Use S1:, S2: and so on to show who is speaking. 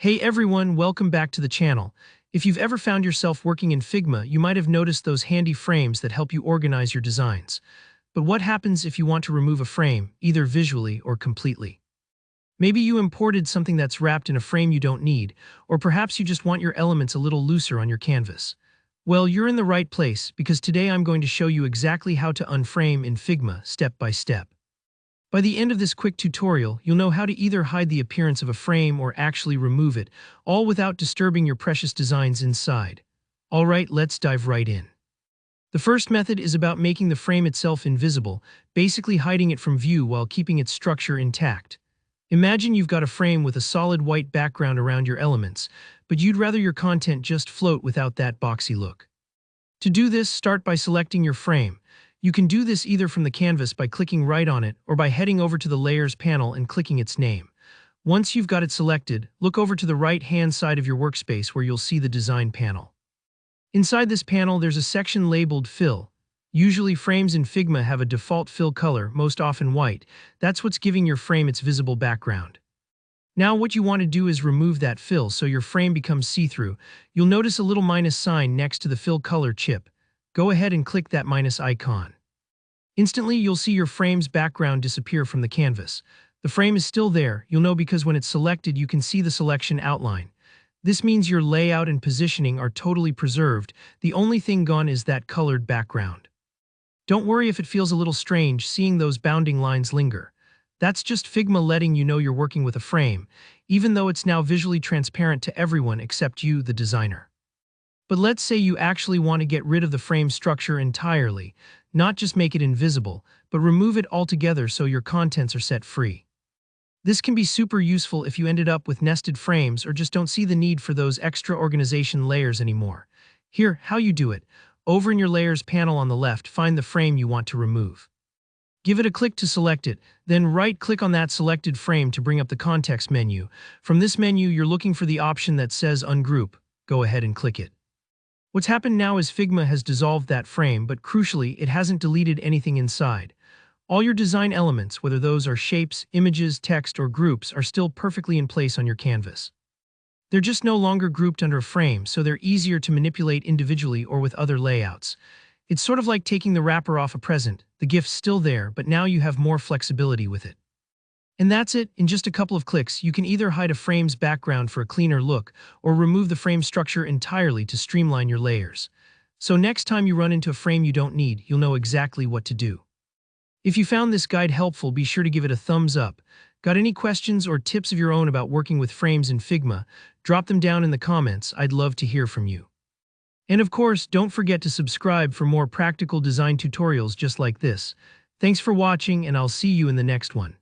S1: Hey everyone, welcome back to the channel. If you've ever found yourself working in Figma, you might have noticed those handy frames that help you organize your designs. But what happens if you want to remove a frame, either visually or completely? Maybe you imported something that's wrapped in a frame you don't need, or perhaps you just want your elements a little looser on your canvas. Well, you're in the right place, because today I'm going to show you exactly how to unframe in Figma step by step. By the end of this quick tutorial, you'll know how to either hide the appearance of a frame or actually remove it, all without disturbing your precious designs inside. Alright, let's dive right in. The first method is about making the frame itself invisible, basically hiding it from view while keeping its structure intact. Imagine you've got a frame with a solid white background around your elements, but you'd rather your content just float without that boxy look. To do this, start by selecting your frame. You can do this either from the canvas by clicking right on it or by heading over to the Layers panel and clicking its name. Once you've got it selected, look over to the right-hand side of your workspace where you'll see the Design panel. Inside this panel, there's a section labeled Fill. Usually frames in Figma have a default fill color, most often white. That's what's giving your frame its visible background. Now what you want to do is remove that fill so your frame becomes see-through. You'll notice a little minus sign next to the fill color chip. Go ahead and click that minus icon. Instantly, you'll see your frame's background disappear from the canvas. The frame is still there, you'll know because when it's selected you can see the selection outline. This means your layout and positioning are totally preserved, the only thing gone is that colored background. Don't worry if it feels a little strange seeing those bounding lines linger. That's just Figma letting you know you're working with a frame, even though it's now visually transparent to everyone except you, the designer. But let's say you actually want to get rid of the frame structure entirely, not just make it invisible, but remove it altogether so your contents are set free. This can be super useful if you ended up with nested frames or just don't see the need for those extra organization layers anymore. Here, how you do it. Over in your Layers panel on the left, find the frame you want to remove. Give it a click to select it, then right-click on that selected frame to bring up the context menu. From this menu, you're looking for the option that says Ungroup. Go ahead and click it. What's happened now is Figma has dissolved that frame, but crucially, it hasn't deleted anything inside. All your design elements, whether those are shapes, images, text, or groups, are still perfectly in place on your canvas. They're just no longer grouped under a frame, so they're easier to manipulate individually or with other layouts. It's sort of like taking the wrapper off a present. The gift's still there, but now you have more flexibility with it. And that's it. In just a couple of clicks, you can either hide a frame's background for a cleaner look or remove the frame structure entirely to streamline your layers. So next time you run into a frame you don't need, you'll know exactly what to do. If you found this guide helpful, be sure to give it a thumbs up. Got any questions or tips of your own about working with frames in Figma? Drop them down in the comments. I'd love to hear from you. And of course, don't forget to subscribe for more practical design tutorials just like this. Thanks for watching, and I'll see you in the next one.